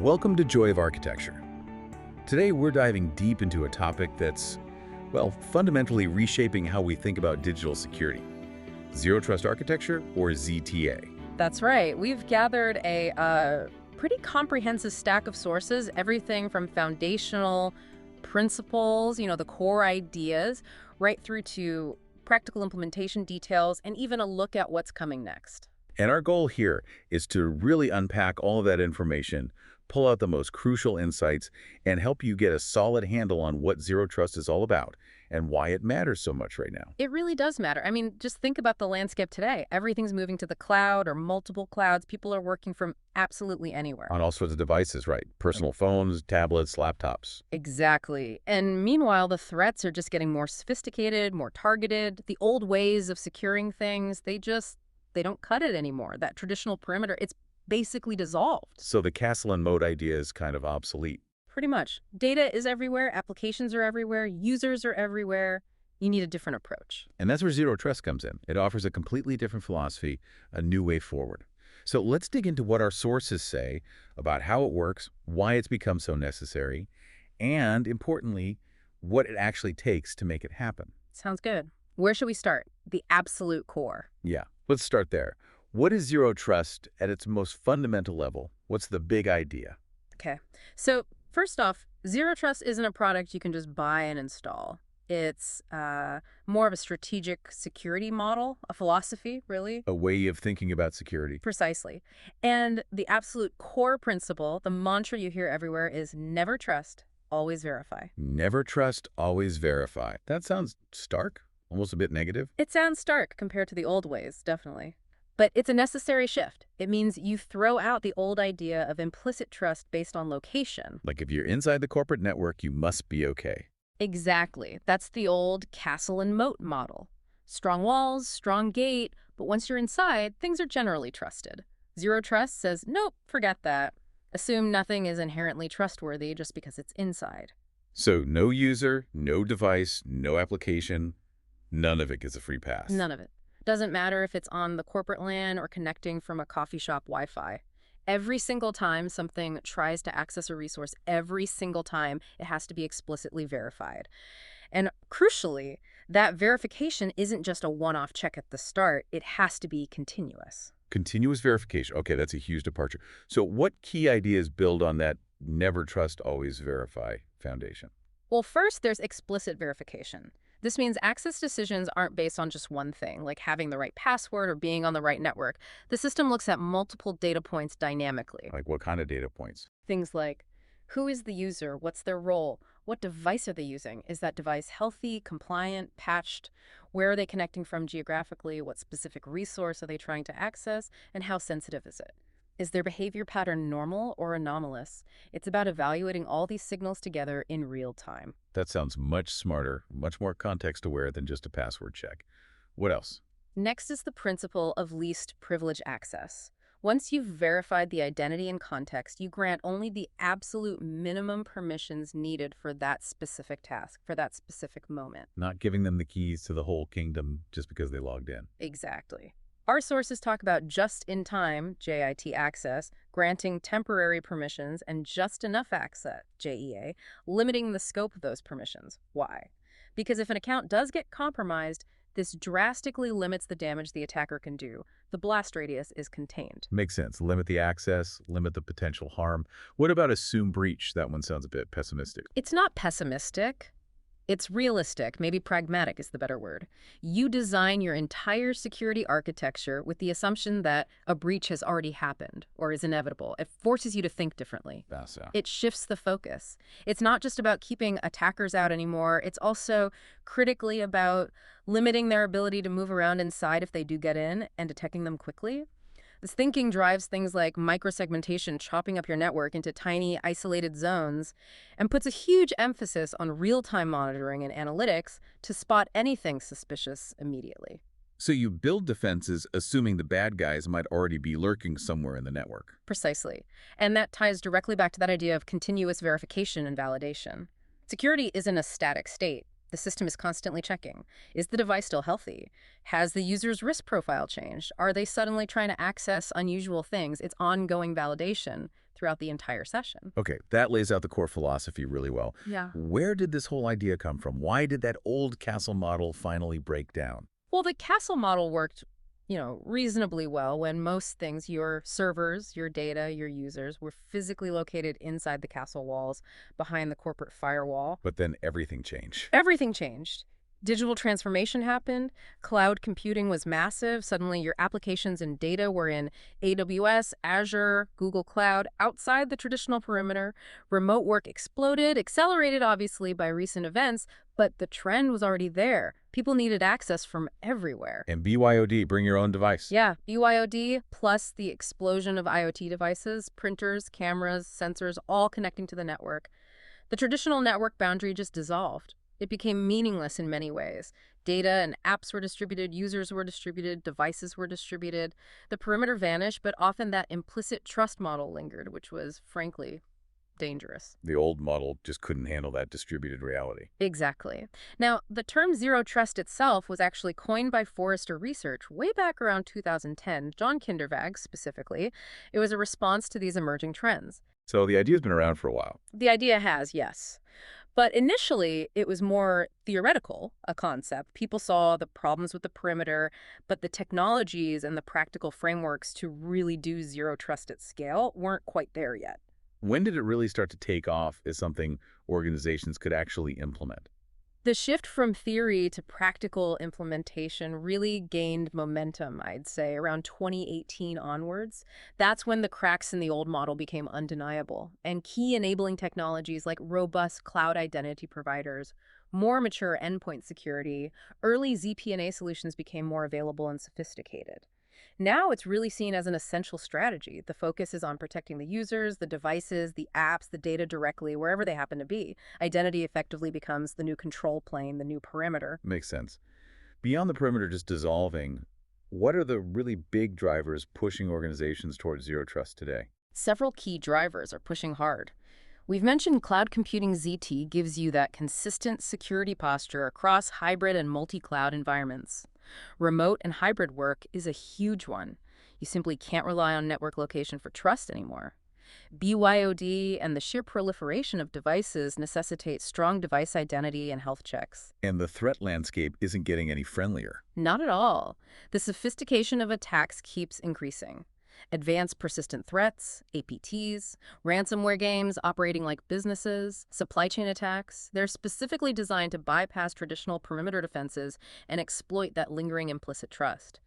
Welcome to Joy of Architecture. Today we're diving deep into a topic that's, well, fundamentally reshaping how we think about digital security. Zero Trust Architecture, or ZTA. That's right. We've gathered a pretty comprehensive stack of sources, everything from foundational principles, the core ideas, right through to practical implementation details, and even a look at what's coming next. And our goal here is to really unpack all of that information, pull out the most crucial insights, and help you get a solid handle on what Zero Trust is all about and why it matters so much right now. It really does matter. I mean, just think about the landscape today. Everything's moving to the cloud or multiple clouds. People are working from absolutely anywhere. On all sorts of devices, right? Personal phones, tablets, laptops. Exactly. And meanwhile, the threats are just getting more sophisticated, more targeted. The old ways of securing things, they don't cut it anymore. That traditional perimeter, it's basically dissolved. So the castle and moat idea is kind of obsolete. Pretty much. Data is everywhere, applications are everywhere, users are everywhere. You need a different approach. And that's where Zero Trust comes in. It offers a completely different philosophy, a new way forward. So let's dig into what our sources say about how it works, why it's become so necessary, and importantly, what it actually takes to make it happen. Sounds good. Where should we start? The absolute core. Yeah, let's start there. What is Zero Trust at its most fundamental level? What's the big idea? Okay. So first off, Zero Trust isn't a product you can just buy and install. It's more of a strategic security model, a philosophy, really. A way of thinking about security. Precisely. And the absolute core principle, the mantra you hear everywhere, is never trust, always verify. Never trust, always verify. That sounds stark, almost a bit negative. It sounds stark compared to the old ways, definitely. But it's a necessary shift. It means you throw out the old idea of implicit trust based on location. Like if you're inside the corporate network, you must be okay. Exactly. That's the old castle and moat model. Strong walls, strong gate, but once you're inside, things are generally trusted. Zero Trust says, nope, forget that. Assume nothing is inherently trustworthy just because it's inside. So no user, no device, no application, none of it gets a free pass. None of it. Doesn't matter if it's on the corporate LAN or connecting from a coffee shop Wi-Fi. Every single time something tries to access a resource, every single time it has to be explicitly verified. And crucially, that verification isn't just a one-off check at the start. It has to be continuous. Continuous verification. Okay, that's a huge departure. So what key ideas build on that never trust, always verify foundation? Well, first, there's explicit verification. This means access decisions aren't based on just one thing, like having the right password or being on the right network. The system looks at multiple data points dynamically. Like what kind of data points? Things like, who is the user? What's their role? What device are they using? Is that device healthy, compliant, patched? Where are they connecting from geographically? What specific resource are they trying to access? And how sensitive is it? Is their behavior pattern normal or anomalous? It's about evaluating all these signals together in real time. That sounds much smarter, much more context-aware than just a password check. What else? Next is the principle of least privilege access. Once you've verified the identity and context, you grant only the absolute minimum permissions needed for that specific task, for that specific moment. Not giving them the keys to the whole kingdom just because they logged in. Exactly. Our sources talk about just-in-time, JIT access, granting temporary permissions, and just enough access, JEA, limiting the scope of those permissions. Why? Because if an account does get compromised, this drastically limits the damage the attacker can do. The blast radius is contained. Makes sense. Limit the access, limit the potential harm. What about assume breach? That one sounds a bit pessimistic. It's not pessimistic. It's realistic, maybe pragmatic is the better word. You design your entire security architecture with the assumption that a breach has already happened or is inevitable. It forces you to think differently. It shifts the focus. It's not just about keeping attackers out anymore. It's also critically about limiting their ability to move around inside if they do get in and detecting them quickly. This thinking drives things like micro-segmentation, chopping up your network into tiny, isolated zones, and puts a huge emphasis on real-time monitoring and analytics to spot anything suspicious immediately. So you build defenses assuming the bad guys might already be lurking somewhere in the network. Precisely. And that ties directly back to that idea of continuous verification and validation. Security isn't a static state. The system is constantly checking. Is the device still healthy? Has the user's risk profile changed? Are they suddenly trying to access unusual things? It's ongoing validation, throughout the entire session. Okay, that lays out the core philosophy really well. Yeah. Where did this whole idea come from? Why did that old castle model finally break down? Well, the castle model worked, reasonably well when most things, your servers, your data, your users, were physically located inside the castle walls, behind the corporate firewall. But then everything changed. Everything changed. Digital transformation happened. Cloud computing was massive. Suddenly, your applications and data were in AWS, Azure, Google Cloud, outside the traditional perimeter. Remote work exploded, accelerated obviously by recent events, but the trend was already there. People needed access from everywhere. And BYOD, bring your own device. Yeah, BYOD plus the explosion of IoT devices, printers, cameras, sensors, all connecting to the network. The traditional network boundary just dissolved. It became meaningless in many ways. Data and apps were distributed, users were distributed, devices were distributed. The perimeter vanished, but often that implicit trust model lingered, which was, frankly, dangerous. The old model just couldn't handle that distributed reality. Exactly. Now, the term zero trust itself was actually coined by Forrester Research way back around 2010, John Kindervag specifically. It was a response to these emerging trends. So the idea's been around for a while. The idea has, yes. But initially, it was more theoretical, a concept. People saw the problems with the perimeter, but the technologies and the practical frameworks to really do zero trust at scale weren't quite there yet. When did it really start to take off as something organizations could actually implement? The shift from theory to practical implementation really gained momentum, I'd say, around 2018 onwards. That's when the cracks in the old model became undeniable, and key enabling technologies like robust cloud identity providers, more mature endpoint security, early ZPNA solutions became more available and sophisticated. Now it's really seen as an essential strategy. The focus is on protecting the users, the devices, the apps, the data directly, wherever they happen to be. Identity effectively becomes the new control plane, the new perimeter. Makes sense. Beyond the perimeter just dissolving, what are the really big drivers pushing organizations towards zero trust today? Several key drivers are pushing hard. We've mentioned cloud computing ZT gives you that consistent security posture across hybrid and multi-cloud environments. Remote and hybrid work is a huge one. You simply can't rely on network location for trust anymore. BYOD and the sheer proliferation of devices necessitate strong device identity and health checks. And the threat landscape isn't getting any friendlier. Not at all. The sophistication of attacks keeps increasing. Advanced persistent threats, APTs, ransomware games operating like businesses, supply chain attacks, they're specifically designed to bypass traditional perimeter defenses and exploit that lingering implicit trust.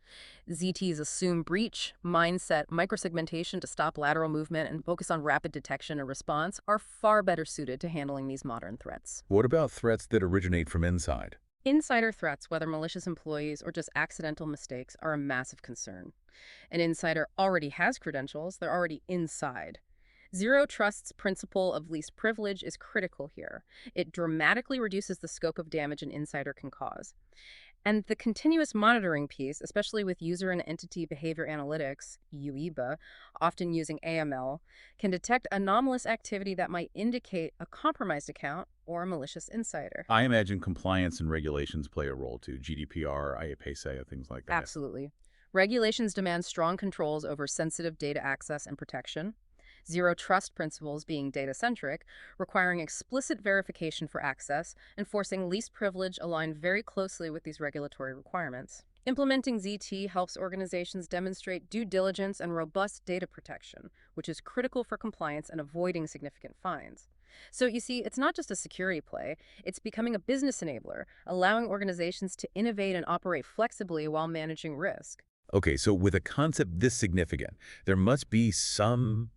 ZTs assume breach, mindset, micro-segmentation to stop lateral movement and focus on rapid detection and response are far better suited to handling these modern threats. What about threats that originate from inside? Insider threats, whether malicious employees or just accidental mistakes, are a massive concern. An insider already has credentials, they're already inside. Zero Trust's principle of least privilege is critical here. It dramatically reduces the scope of damage an insider can cause. And the continuous monitoring piece, especially with user and entity behavior analytics, UEBA, often using AML, can detect anomalous activity that might indicate a compromised account or a malicious insider. I imagine compliance and regulations play a role too. GDPR, IAPSA, things like that. Absolutely. Regulations demand strong controls over sensitive data access and protection. Zero trust principles being data-centric, requiring explicit verification for access, enforcing least privilege align very closely with these regulatory requirements. Implementing ZT helps organizations demonstrate due diligence and robust data protection, which is critical for compliance and avoiding significant fines. So you see, it's not just a security play, it's becoming a business enabler, allowing organizations to innovate and operate flexibly while managing risk. Okay, so with a concept this significant, there must be some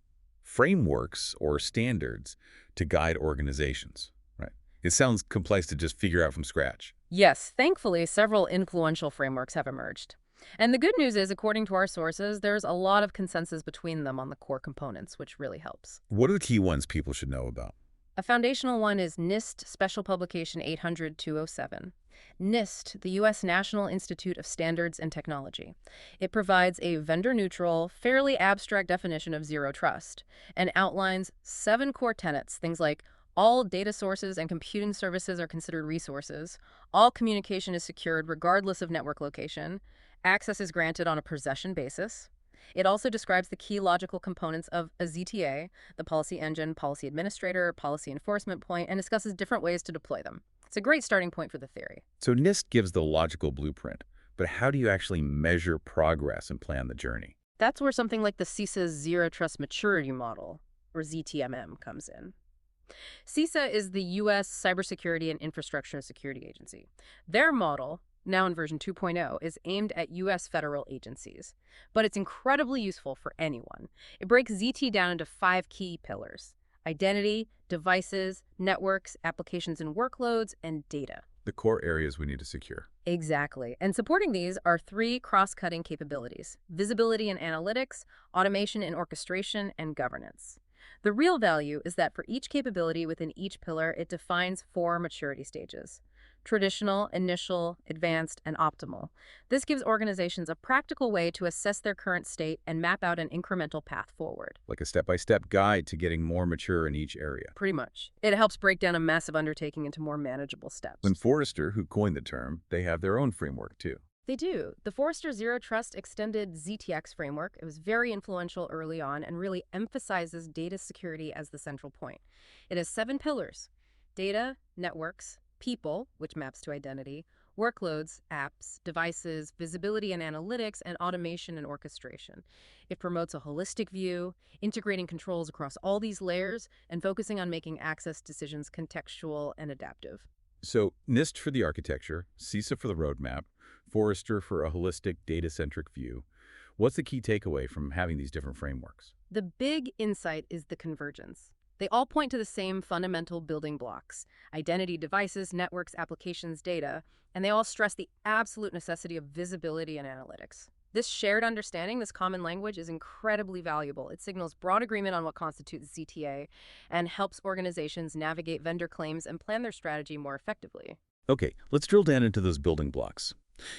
frameworks or standards to guide organizations, right? It sounds complex to just figure out from scratch. Yes, thankfully, several influential frameworks have emerged. And the good news is, according to our sources, there's a lot of consensus between them on the core components, which really helps. What are the key ones people should know about? A foundational one is NIST Special Publication 800-207. NIST, the U.S. National Institute of Standards and Technology. It provides a vendor-neutral, fairly abstract definition of zero trust and outlines 7 core tenets, things like all data sources and computing services are considered resources, all communication is secured regardless of network location, access is granted on a possession basis, It also describes the key logical components of a ZTA, the policy engine, policy administrator, policy enforcement point, and discusses different ways to deploy them. It's a great starting point for the theory. So NIST gives the logical blueprint, but how do you actually measure progress and plan the journey? That's where something like the CISA Zero Trust Maturity Model, or ZTMM, comes in. CISA is the U.S. Cybersecurity and Infrastructure Security Agency. Their model, now in version 2.0, is aimed at U.S. federal agencies, but it's incredibly useful for anyone. It breaks ZT down into 5 key pillars: identity, devices, networks, applications and workloads, and data. The core areas we need to secure. Exactly. And supporting these are 3 cross-cutting capabilities: visibility and analytics, automation and orchestration, and governance. The real value is that for each capability within each pillar, it defines 4 maturity stages: traditional, initial, advanced, and optimal. This gives organizations a practical way to assess their current state and map out an incremental path forward. Like a step-by-step guide to getting more mature in each area. Pretty much. It helps break down a massive undertaking into more manageable steps. When Forrester, who coined the term, they have their own framework too. They do. The Forrester Zero Trust Extended ZTX framework, it was very influential early on and really emphasizes data security as the central point. It has 7 pillars: data, networks, people, which maps to identity, workloads, apps, devices, visibility and analytics, and automation and orchestration. It promotes a holistic view, integrating controls across all these layers and focusing on making access decisions contextual and adaptive. So NIST for the architecture, CISA for the roadmap, Forrester for a holistic data-centric view. What's the key takeaway from having these different frameworks? The big insight is the convergence. They all point to the same fundamental building blocks: identity, devices, networks, applications, data, and they all stress the absolute necessity of visibility and analytics. This shared understanding, this common language, is incredibly valuable. It signals broad agreement on what constitutes ZTA and helps organizations navigate vendor claims and plan their strategy more effectively. Okay, let's drill down into those building blocks.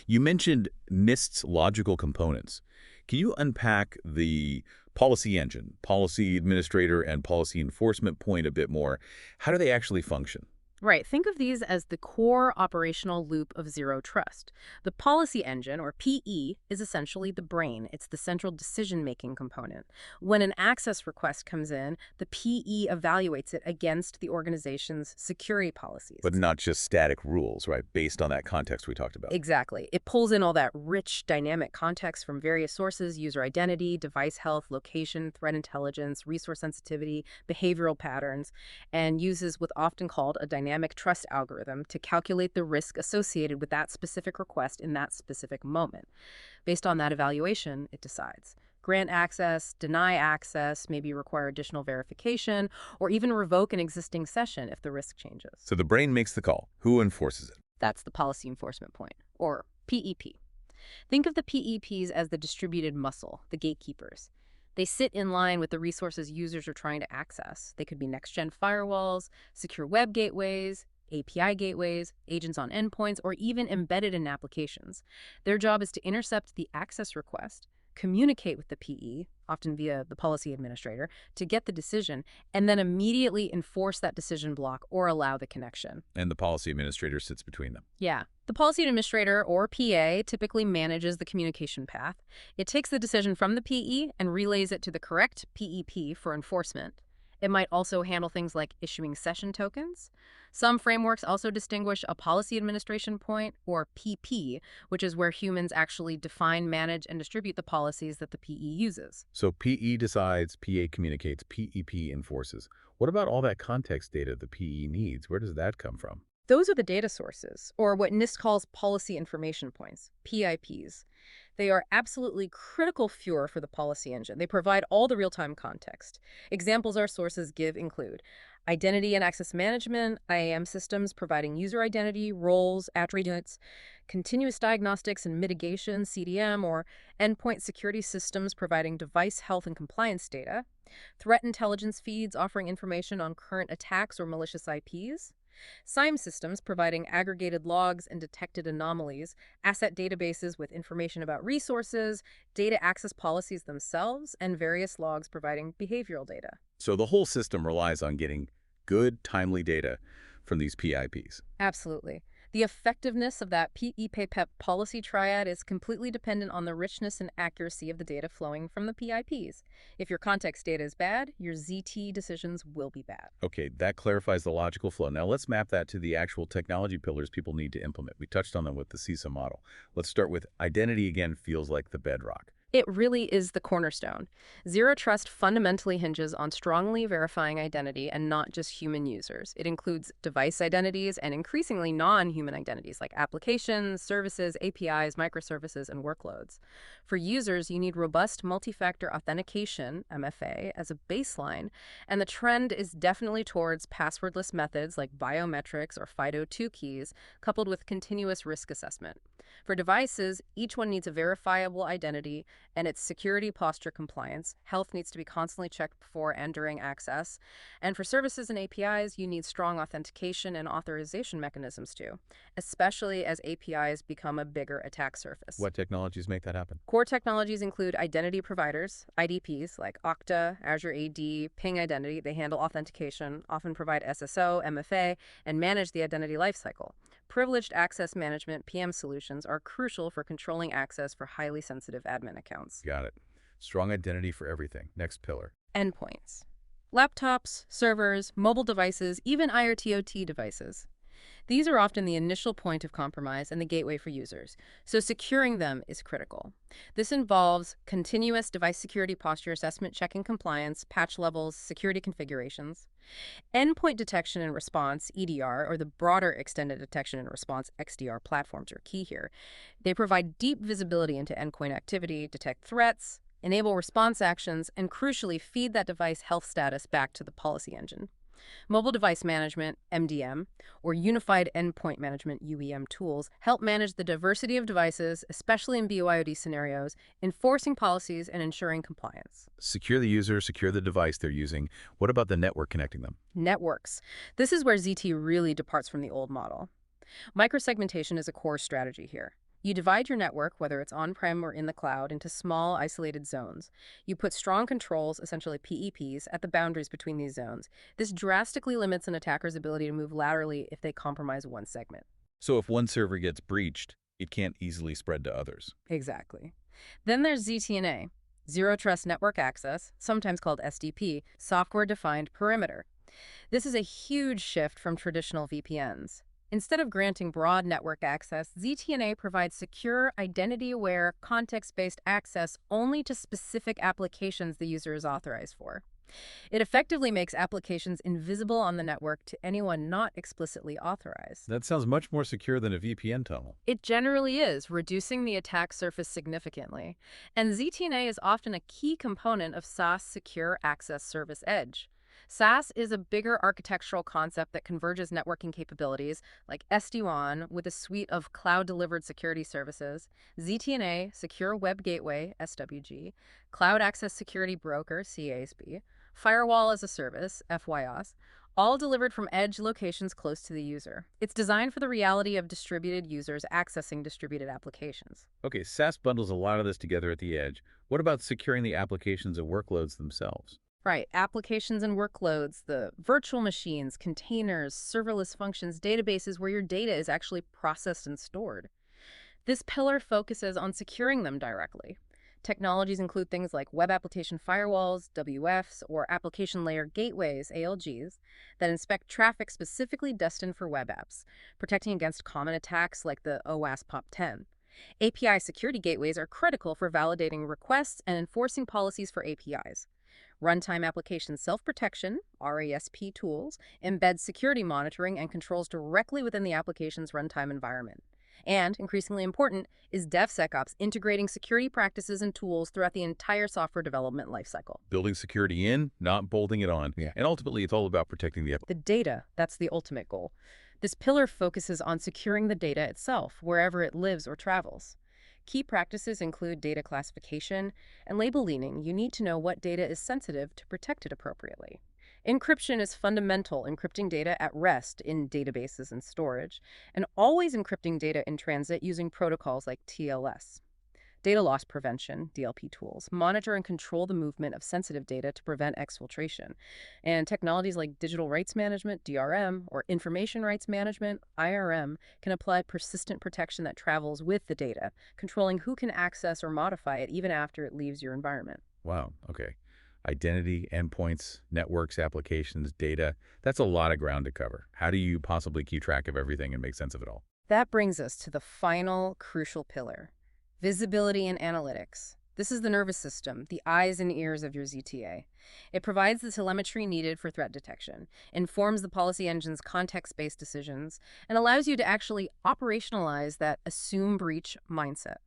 You mentioned NIST's logical components. Can you unpack the policy engine, policy administrator, and policy enforcement point a bit more? How do they actually function? Right. Think of these as the core operational loop of Zero Trust. The policy engine, or PE, is essentially the brain. It's the central decision-making component. When an access request comes in, the PE evaluates it against the organization's security policies. But not just static rules, right, based on that context we talked about. Exactly. It pulls in all that rich, dynamic context from various sources: user identity, device health, location, threat intelligence, resource sensitivity, behavioral patterns, and uses what's often called a dynamic trust algorithm to calculate the risk associated with that specific request in that specific moment. Based on that evaluation, it decides: grant access, deny access, maybe require additional verification, or even revoke an existing session if the risk changes. So the brain makes the call. Who enforces it? That's the policy enforcement point, or PEP. Think of the PEPs as the distributed muscle, the gatekeepers. They sit in line with the resources users are trying to access. They could be next-gen firewalls, secure web gateways, API gateways, agents on endpoints, or even embedded in applications. Their job is to intercept the access request, communicate with the PE, often via the policy administrator, to get the decision, and then immediately enforce that decision block or allow the connection. And the policy administrator sits between them. Yeah. The policy administrator, or PA, typically manages the communication path. It takes the decision from the PE and relays it to the correct PEP for enforcement. It might also handle things like issuing session tokens. Some frameworks also distinguish a policy administration point, or PP, which is where humans actually define, manage, and distribute the policies that the PE uses. So PE decides, PA communicates, PEP enforces. What about all that context data the PE needs? Where does that come from? Those are the data sources, or what NIST calls policy information points, PIPs. They are absolutely critical fuel for the policy engine. They provide all the real-time context. Examples our sources give include identity and access management, IAM systems providing user identity, roles, attributes, continuous diagnostics and mitigation, CDM, or endpoint security systems providing device health and compliance data, threat intelligence feeds offering information on current attacks or malicious IPs, SIEM systems providing aggregated logs and detected anomalies, asset databases with information about resources, data access policies themselves, and various logs providing behavioral data. So the whole system relies on getting good, timely data from these PIPs. Absolutely. The effectiveness of that PEPEP policy triad is completely dependent on the richness and accuracy of the data flowing from the PIPs. If your context data is bad, your ZT decisions will be bad. Okay, that clarifies the logical flow. Now let's map that to the actual technology pillars people need to implement. We touched on them with the CISA model. Let's start with identity again feels like the bedrock. It really is the cornerstone. Zero Trust fundamentally hinges on strongly verifying identity and not just human users. It includes device identities and increasingly non-human identities like applications, services, APIs, microservices, and workloads. For users, you need robust multi-factor authentication, MFA, as a baseline, and the trend is definitely towards passwordless methods like biometrics or FIDO2 keys, coupled with continuous risk assessment. For devices, each one needs a verifiable identity and its security posture compliance. Health needs to be constantly checked before and during access. And for services and APIs, you need strong authentication and authorization mechanisms too, especially as APIs become a bigger attack surface. What technologies make that happen? Core technologies include identity providers, IDPs, like Okta, Azure AD, Ping Identity. They handle authentication, often provide SSO, MFA, and manage the identity lifecycle. Privileged access management, PM solutions, are crucial for controlling access for highly sensitive admin accounts. Got it. Strong identity for everything. Next pillar. Endpoints. Laptops, servers, mobile devices, even IoT/OT devices. These are often the initial point of compromise and the gateway for users, so securing them is critical. This involves continuous device security posture assessment, checking compliance, patch levels, security configurations. Endpoint detection and response, EDR, or the broader extended detection and response, XDR platforms are key here. They provide deep visibility into endpoint activity, detect threats, enable response actions, and crucially feed that device health status back to the policy engine. Mobile device management, MDM, or unified endpoint management, UEM tools help manage the diversity of devices, especially in BYOD scenarios, enforcing policies and ensuring compliance. Secure the user, secure the device they're using. What about the network connecting them? Networks. This is where ZT really departs from the old model. Micro-segmentation is a core strategy here. You divide your network, whether it's on-prem or in the cloud, into small, isolated zones. You put strong controls, essentially PEPs, at the boundaries between these zones. This drastically limits an attacker's ability to move laterally if they compromise one segment. So if one server gets breached, it can't easily spread to others. Exactly. Then there's ZTNA, Zero Trust Network Access, sometimes called SDP, software-defined perimeter. This is a huge shift from traditional VPNs. Instead of granting broad network access, ZTNA provides secure, identity-aware, context-based access only to specific applications the user is authorized for. It effectively makes applications invisible on the network to anyone not explicitly authorized. That sounds much more secure than a VPN tunnel. It generally is, reducing the attack surface significantly. And ZTNA is often a key component of SaaS Secure Access Service Edge. SaaS is a bigger architectural concept that converges networking capabilities like SD-WAN with a suite of cloud-delivered security services, ZTNA, Secure Web Gateway, SWG, Cloud Access Security Broker, CASB, Firewall as a Service, FYOS, all delivered from edge locations close to the user. It's designed for the reality of distributed users accessing distributed applications. Okay, SaaS bundles a lot of this together at the edge. What about securing the applications and workloads themselves? Right, applications and workloads, the virtual machines, containers, serverless functions, databases where your data is actually processed and stored. This pillar focuses on securing them directly. Technologies include things like web application firewalls, WFs, or application layer gateways, ALGs, that inspect traffic specifically destined for web apps, protecting against common attacks like the OWASP POP10. API security gateways are critical for validating requests and enforcing policies for APIs. Runtime application self-protection, RASP tools, embed security monitoring and controls directly within the application's runtime environment. And, increasingly important, is DevSecOps integrating security practices and tools throughout the entire software development lifecycle. Building security in, not bolting it on. Yeah. And ultimately, it's all about protecting the The data, that's the ultimate goal. This pillar focuses on securing the data itself, wherever it lives or travels. Key practices include data classification and label leaning. You need to know what data is sensitive to protect it appropriately. Encryption is fundamental, encrypting data at rest in databases and storage, and always encrypting data in transit using protocols like TLS. Data loss prevention, DLP tools, monitor and control the movement of sensitive data to prevent exfiltration. And technologies like digital rights management, DRM, or information rights management, IRM, can apply persistent protection that travels with the data, controlling who can access or modify it even after it leaves your environment. Wow, okay. Identity, endpoints, networks, applications, data. That's a lot of ground to cover. How do you possibly keep track of everything and make sense of it all? That brings us to the final crucial pillar, visibility and analytics. This is the nervous system, the eyes and ears of your ZTA. It provides the telemetry needed for threat detection, informs the policy engine's context-based decisions, and allows you to actually operationalize that assume breach mindset.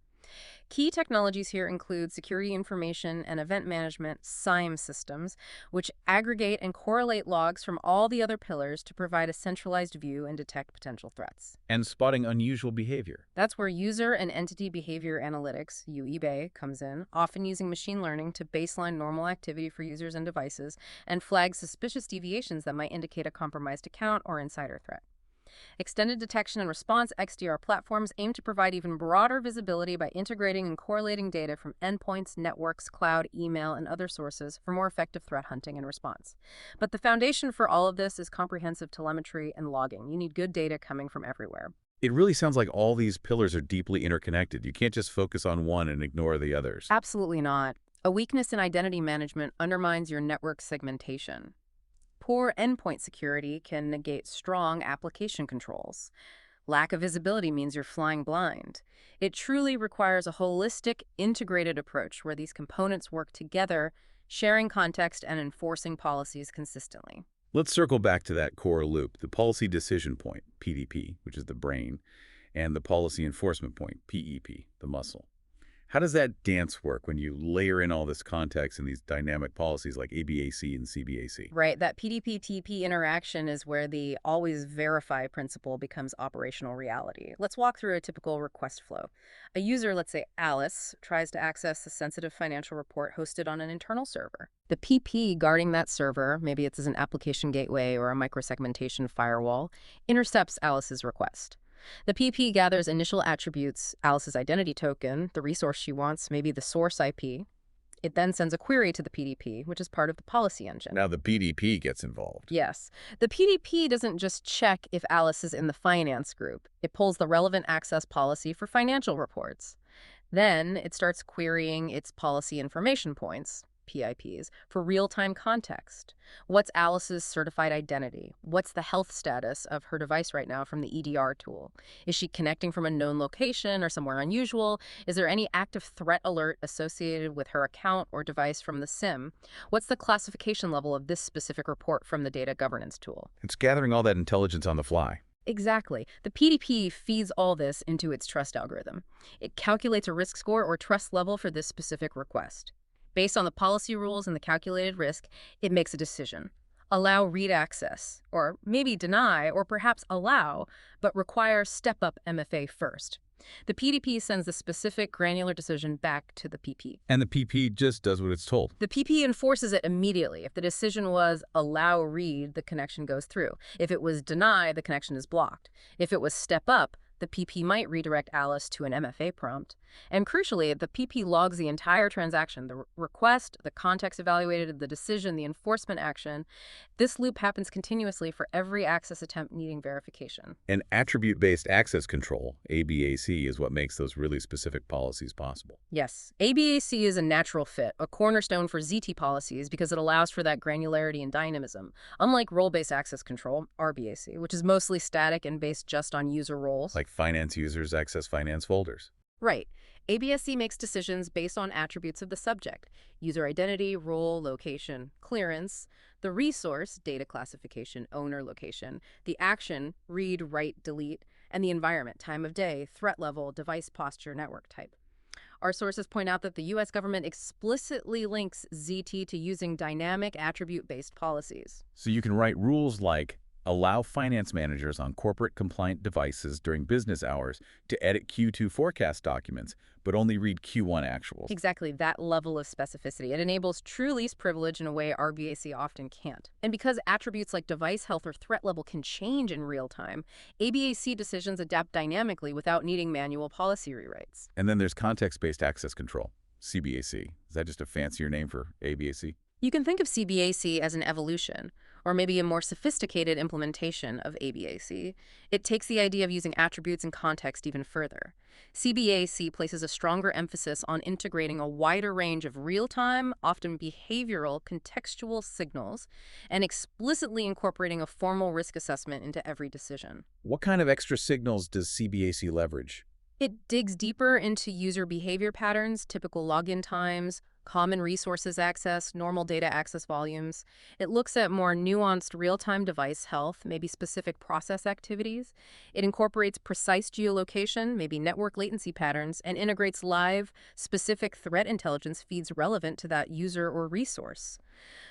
Key technologies here include security information and event management SIEM systems, which aggregate and correlate logs from all the other pillars to provide a centralized view and detect potential threats. And spotting unusual behavior. That's where user and entity behavior analytics, UEBA, comes in, often using machine learning to baseline normal activity for users and devices and flag suspicious deviations that might indicate a compromised account or insider threat. Extended detection and response XDR platforms aim to provide even broader visibility by integrating and correlating data from endpoints, networks, cloud, email, and other sources for more effective threat hunting and response. But the foundation for all of this is comprehensive telemetry and logging. You need good data coming from everywhere. It really sounds like all these pillars are deeply interconnected. You can't just focus on one and ignore the others. Absolutely not. A weakness in identity management undermines your network segmentation. Poor endpoint security can negate strong application controls. Lack of visibility means you're flying blind. It truly requires a holistic, integrated approach where these components work together, sharing context and enforcing policies consistently. Let's circle back to that core loop, the policy decision point, PDP, which is the brain, and the policy enforcement point, PEP, the muscle. How does that dance work when you layer in all this context and these dynamic policies like ABAC and CBAC? Right, that PDP-TP interaction is where the always verify principle becomes operational reality. Let's walk through a typical request flow. A user, let's say Alice, tries to access a sensitive financial report hosted on an internal server. The PP guarding that server, maybe it's as an application gateway or a micro-segmentation firewall, intercepts Alice's request. The PP gathers initial attributes, Alice's identity token, the resource she wants, maybe the source IP. It then sends a query to the PDP, which is part of the policy engine. Now the PDP gets involved. Yes. The PDP doesn't just check if Alice is in the finance group. It pulls the relevant access policy for financial reports. Then it starts querying its policy information points, PIPs, for real-time context. What's Alice's certified identity? What's the health status of her device right now from the EDR tool? Is she connecting from a known location or somewhere unusual? Is there any active threat alert associated with her account or device from the SIM? What's the classification level of this specific report from the data governance tool? It's gathering all that intelligence on the fly. Exactly. The PDP feeds all this into its trust algorithm. It calculates a risk score or trust level for this specific request. Based on the policy rules and the calculated risk, it makes a decision. Allow read access, or maybe deny, or perhaps allow, but require step-up MFA first. The PDP sends the specific granular decision back to the PP. And the PP just does what it's told. The PP enforces it immediately. If the decision was allow read, the connection goes through. If it was deny, the connection is blocked. If it was step up, the PP might redirect Alice to an MFA prompt. And crucially, the PP logs the entire transaction, the request, the context evaluated, the decision, the enforcement action. This loop happens continuously for every access attempt needing verification. And attribute-based access control, ABAC, is what makes those really specific policies possible. Yes, ABAC is a natural fit, a cornerstone for ZT policies because it allows for that granularity and dynamism, unlike role-based access control, RBAC, which is mostly static and based just on user roles. Like finance users access finance folders. Right. ABSC makes decisions based on attributes of the subject: user identity, role, location, clearance, the resource, data classification, owner, location, the action, read, write, delete, and the environment, time of day, threat level, device posture, network type. Our sources point out that the U.S. government explicitly links ZT to using dynamic attribute-based policies. So you can write rules like Allow finance managers on corporate compliant devices during business hours to edit Q2 forecast documents, but only read Q1 actuals. Exactly, that level of specificity. It enables true least privilege in a way RBAC often can't. And because attributes like device health or threat level can change in real time, ABAC decisions adapt dynamically without needing manual policy rewrites. And then there's context-based access control, CBAC. Is that just a fancier name for ABAC? You can think of CBAC as an evolution, or maybe a more sophisticated implementation of ABAC. It takes the idea of using attributes and context even further. CBAC places a stronger emphasis on integrating a wider range of real-time, often behavioral, contextual signals, and explicitly incorporating a formal risk assessment into every decision. What kind of extra signals does CBAC leverage? It digs deeper into user behavior patterns, typical login times, common resources access, normal data access volumes. It looks at more nuanced real-time device health, maybe specific process activities. It incorporates precise geolocation, maybe network latency patterns, and integrates live, specific threat intelligence feeds relevant to that user or resource.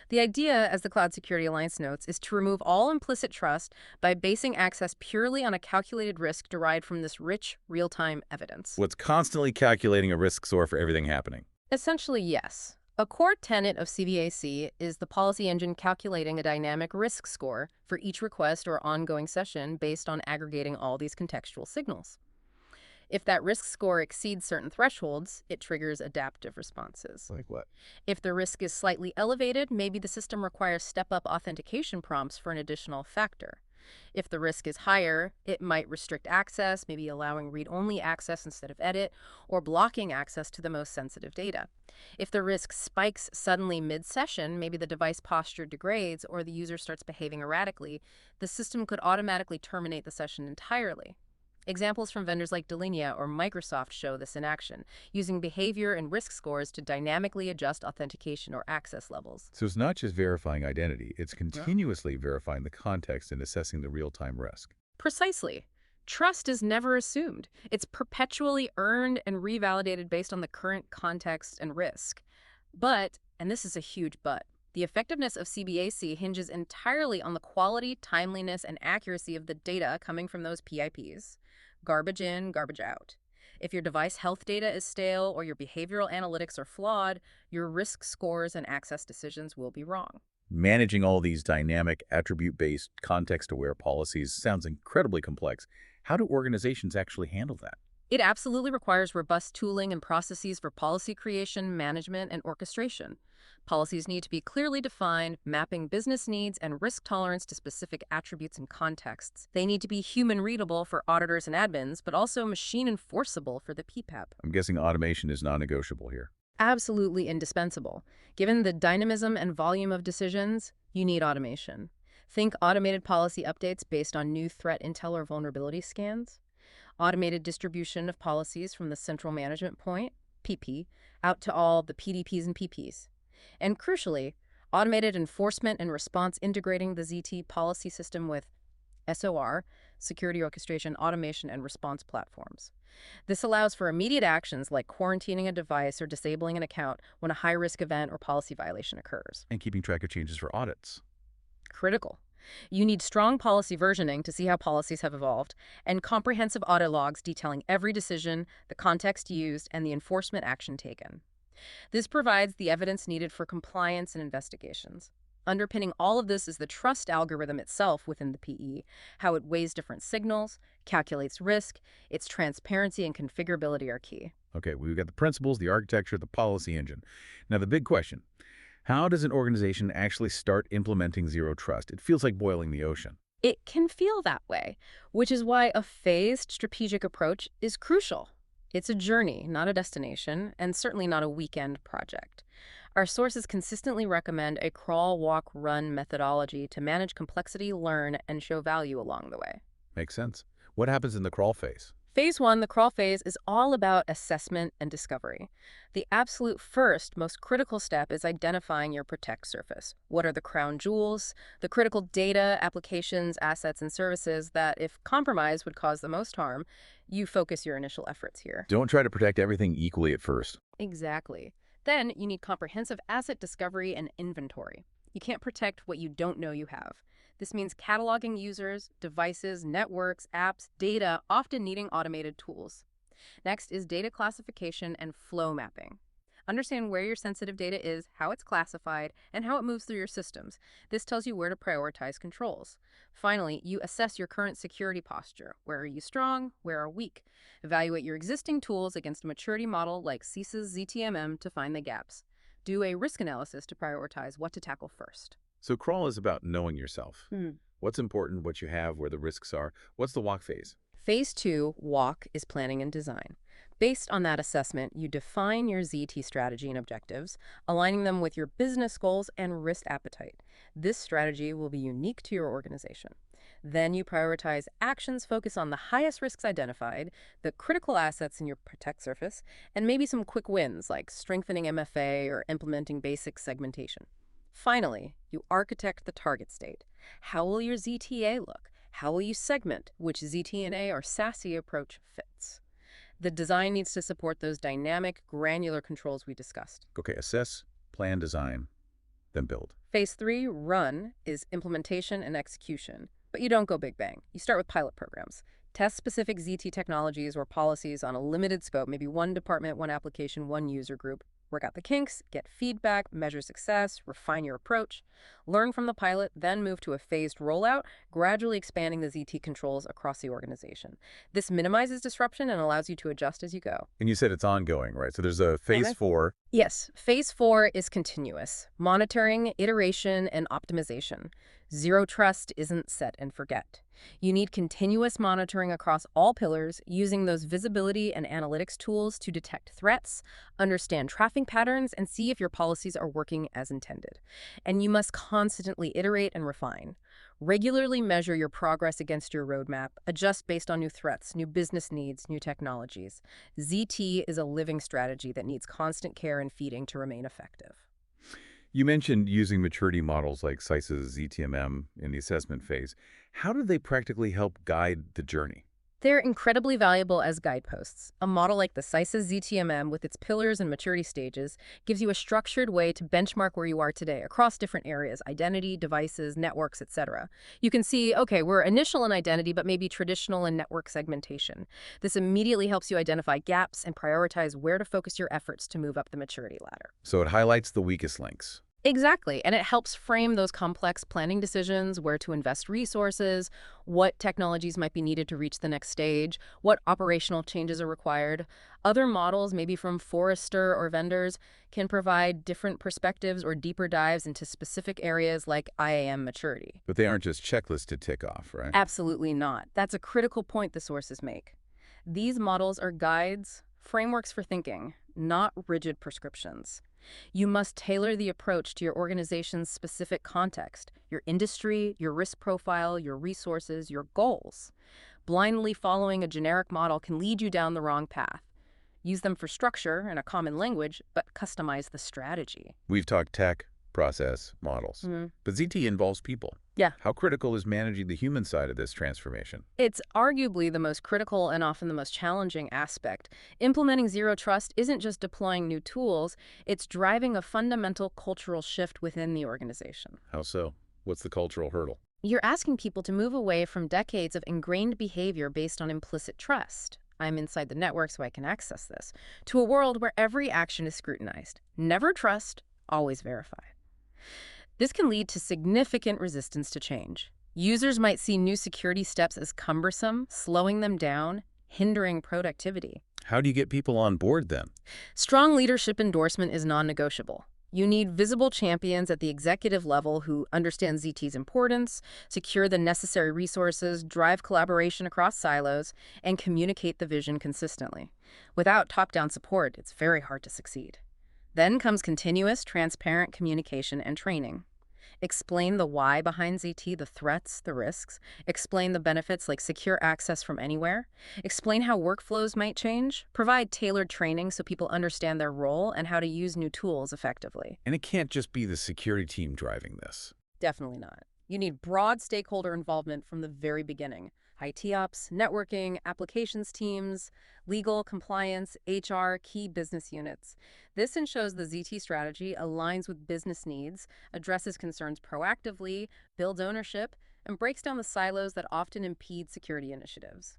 The idea, as the Cloud Security Alliance notes, is to remove all implicit trust by basing access purely on a calculated risk derived from this rich, real-time evidence. What's constantly calculating a risk score for everything happening? Essentially, yes. A core tenet of CBAC is the policy engine calculating a dynamic risk score for each request or ongoing session based on aggregating all these contextual signals. If that risk score exceeds certain thresholds, it triggers adaptive responses. Like what? If the risk is slightly elevated, maybe the system requires step-up authentication prompts for an additional factor. If the risk is higher, it might restrict access, maybe allowing read-only access instead of edit, or blocking access to the most sensitive data. If the risk spikes suddenly mid-session, maybe the device posture degrades or the user starts behaving erratically, the system could automatically terminate the session entirely. Examples from vendors like Delinea or Microsoft show this in action, using behavior and risk scores to dynamically adjust authentication or access levels. So it's not just verifying identity, it's continuously verifying the context and assessing the real-time risk. Precisely. Trust is never assumed. It's perpetually earned and revalidated based on the current context and risk. But, and this is a huge but, the effectiveness of CBAC hinges entirely on the quality, timeliness, and accuracy of the data coming from those PIPs. Garbage in, garbage out. If your device health data is stale or your behavioral analytics are flawed, your risk scores and access decisions will be wrong. Managing all these dynamic, attribute-based, context-aware policies sounds incredibly complex. How do organizations actually handle that? It absolutely requires robust tooling and processes for policy creation, management, and orchestration. Policies need to be clearly defined, mapping business needs and risk tolerance to specific attributes and contexts. They need to be human-readable for auditors and admins, but also machine-enforceable for the PPAP. I'm guessing automation is non-negotiable here. Absolutely indispensable. Given the dynamism and volume of decisions, you need automation. Think automated policy updates based on new threat intel or vulnerability scans. Automated distribution of policies from the central management point, PP, out to all the PDPs and PPs. And crucially, automated enforcement and response integrating the ZT policy system with SOR, security orchestration, automation, and response platforms. This allows for immediate actions like quarantining a device or disabling an account when a high-risk event or policy violation occurs. And keeping track of changes for audits. Critical. You need strong policy versioning to see how policies have evolved, and comprehensive audit logs detailing every decision, the context used, and the enforcement action taken. This provides the evidence needed for compliance and investigations. Underpinning all of this is the trust algorithm itself within the PE, how it weighs different signals, calculates risk, its transparency and configurability are key. Okay, we've got the principles, the architecture, the policy engine. Now the big question, how does an organization actually start implementing zero trust? It feels like boiling the ocean. It can feel that way, which is why a phased strategic approach is crucial. It's a journey, not a destination, and certainly not a weekend project. Our sources consistently recommend a crawl, walk, run methodology to manage complexity, learn, and show value along the way. Makes sense. What happens in the crawl phase? Phase 1, the crawl phase, is all about assessment and discovery. The absolute first, most critical step is identifying your protect surface. What are the crown jewels, the critical data, applications, assets, and services that, if compromised, would cause the most harm? You focus your initial efforts here. Don't try to protect everything equally at first. Exactly. Then you need comprehensive asset discovery and inventory. You can't protect what you don't know you have. This means cataloging users, devices, networks, apps, data, often needing automated tools. Next is data classification and flow mapping. Understand where your sensitive data is, how it's classified, and how it moves through your systems. This tells you where to prioritize controls. Finally, you assess your current security posture. Where are you strong? Where are weak? Evaluate your existing tools against a maturity model like CISA's ZTMM to find the gaps. Do a risk analysis to prioritize what to tackle first. So crawl is about knowing yourself. What's important, what you have, where the risks are. What's the walk phase? Phase 2, walk, is planning and design. Based on that assessment, you define your ZT strategy and objectives, aligning them with your business goals and risk appetite. This strategy will be unique to your organization. Then you prioritize actions focused on the highest risks identified, the critical assets in your protect surface, and maybe some quick wins like strengthening MFA or implementing basic segmentation. Finally, you architect the target state. How will your ZTA look? How will you segment which ZTNA or SASE approach fits? The design needs to support those dynamic, granular controls we discussed. Okay, assess, plan, design, then build. Phase 3, run, is implementation and execution. But you don't go big bang. You start with pilot programs. Test specific ZT technologies or policies on a limited scope, maybe one department, one application, one user group. Work out the kinks, get feedback, measure success, refine your approach. Learn from the pilot, then move to a phased rollout, gradually expanding the ZT controls across the organization. This minimizes disruption and allows you to adjust as you go. And you said it's ongoing, right? So there's a phase Amen. 4. Yes, phase 4 is continuous. Monitoring, iteration, and optimization. Zero trust isn't set and forget. You need continuous monitoring across all pillars, using those visibility and analytics tools to detect threats, understand traffic patterns, and see if your policies are working as intended. And you must constantly iterate and refine. Regularly measure your progress against your roadmap, adjust based on new threats, new business needs, new technologies. ZT is a living strategy that needs constant care and feeding to remain effective. You mentioned using maturity models like CISA's ZTMM in the assessment phase. How do they practically help guide the journey? They're incredibly valuable as guideposts. A model like the CISA ZTMM with its pillars and maturity stages gives you a structured way to benchmark where you are today across different areas: identity, devices, networks, etc. You can see, okay, we're initial in identity, but maybe traditional in network segmentation. This immediately helps you identify gaps and prioritize where to focus your efforts to move up the maturity ladder. So it highlights the weakest links. Exactly, and it helps frame those complex planning decisions, where to invest resources, what technologies might be needed to reach the next stage, what operational changes are required. Other models, maybe from Forrester or vendors, can provide different perspectives or deeper dives into specific areas like IAM maturity. But they aren't just checklists to tick off, right? Absolutely not. That's a critical point the sources make. These models are guides, frameworks for thinking, not rigid prescriptions. You must tailor the approach to your organization's specific context, your industry, your risk profile, your resources, your goals. Blindly following a generic model can lead you down the wrong path. Use them for structure and a common language, but customize the strategy. We've talked tech, process, models. But ZT involves people. Yeah. How critical is managing the human side of this transformation? It's arguably the most critical and often the most challenging aspect. Implementing zero trust isn't just deploying new tools, it's driving a fundamental cultural shift within the organization. How so? What's the cultural hurdle? You're asking people to move away from decades of ingrained behavior based on implicit trust. I'm inside the network so I can access this, to a world where every action is scrutinized. Never trust, always verify. This can lead to significant resistance to change. Users might see new security steps as cumbersome, slowing them down, hindering productivity. How do you get people on board then? Strong leadership endorsement is non-negotiable. You need visible champions at the executive level who understand ZT's importance, secure the necessary resources, drive collaboration across silos, and communicate the vision consistently. Without top-down support, it's very hard to succeed. Then comes continuous, transparent communication and training. Explain the why behind ZT, the threats, the risks. Explain the benefits like secure access from anywhere. Explain how workflows might change. Provide tailored training so people understand their role and how to use new tools effectively. And it can't just be the security team driving this. Definitely not. You need broad stakeholder involvement from the very beginning. IT ops, networking, applications teams, legal, compliance, HR, key business units. This ensures the ZT strategy aligns with business needs, addresses concerns proactively, builds ownership, and breaks down the silos that often impede security initiatives.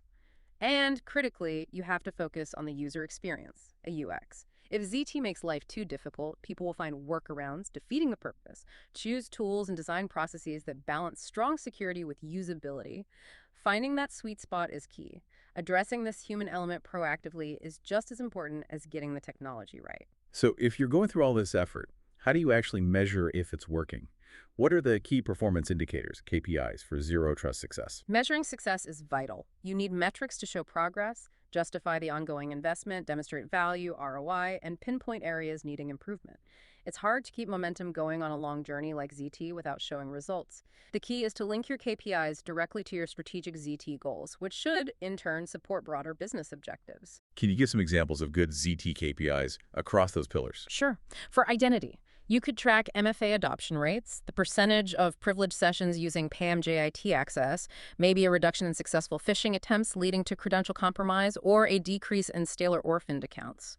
And critically, you have to focus on the user experience, a UX. If ZT makes life too difficult, people will find workarounds, defeating the purpose. Choose tools and design processes that balance strong security with usability. Finding that sweet spot is key. Addressing this human element proactively is just as important as getting the technology right. So if you're going through all this effort, how do you actually measure if it's working? What are the key performance indicators, KPIs, for zero trust success? Measuring success is vital. You need metrics to show progress, justify the ongoing investment, demonstrate value, ROI, and pinpoint areas needing improvement. It's hard to keep momentum going on a long journey like ZT without showing results. The key is to link your KPIs directly to your strategic ZT goals, which should, in turn, support broader business objectives. Can you give some examples of good ZT KPIs across those pillars? Sure. For identity, you could track MFA adoption rates, the percentage of privileged sessions using PAM-JIT access, maybe a reduction in successful phishing attempts leading to credential compromise, or a decrease in stale or orphaned accounts.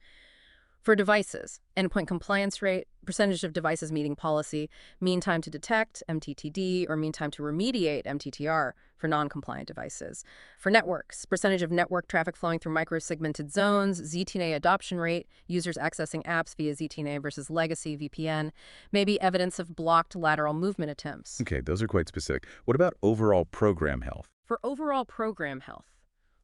For devices, endpoint compliance rate, percentage of devices meeting policy, mean time to detect, MTTD, or mean time to remediate, MTTR, for non-compliant devices. For networks, percentage of network traffic flowing through micro-segmented zones, ZTNA adoption rate, users accessing apps via ZTNA versus legacy VPN, maybe evidence of blocked lateral movement attempts. Okay, those are quite specific. What about overall program health? For overall program health,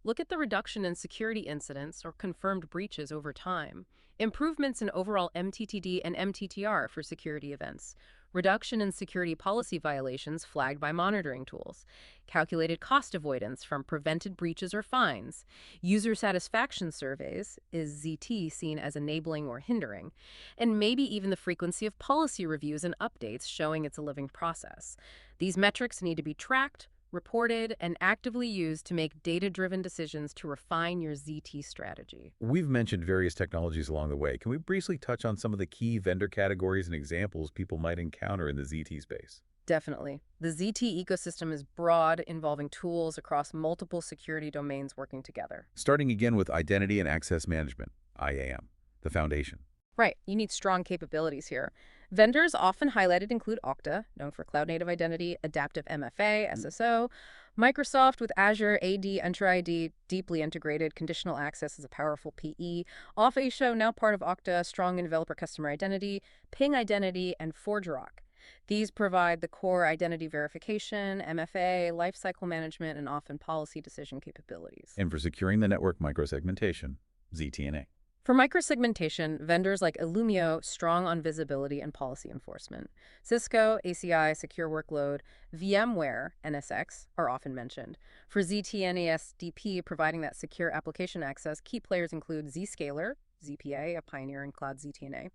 look at the reduction in security incidents or confirmed breaches over time, improvements in overall MTTD and MTTR for security events, reduction in security policy violations flagged by monitoring tools, calculated cost avoidance from prevented breaches or fines, user satisfaction surveys, is ZT seen as enabling or hindering, and maybe even the frequency of policy reviews and updates showing it's a living process. These metrics need to be tracked, reported, and actively used to make data-driven decisions to refine your ZT strategy. We've mentioned various technologies along the way. Can we briefly touch on some of the key vendor categories and examples people might encounter in the ZT space? Definitely. The ZT ecosystem is broad, involving tools across multiple security domains working together. Starting again with identity and access management, IAM, the foundation. Right, you need strong capabilities here. Vendors often highlighted include Okta, known for cloud-native identity, adaptive MFA, SSO, Microsoft with Azure AD, Entra ID, deeply integrated, conditional access is a powerful PE, Auth now part of Okta, strong in developer customer identity, Ping Identity, and ForgeRock. These provide the core identity verification, MFA, lifecycle management, and often policy decision capabilities. And for securing the network micro-segmentation, ZTNA. For microsegmentation, vendors like Illumio, strong on visibility and policy enforcement. Cisco, ACI, Secure Workload, VMware, NSX, are often mentioned. For ZTNASDP, providing that secure application access, key players include Zscaler, ZPA, a pioneer in cloud ZTNA,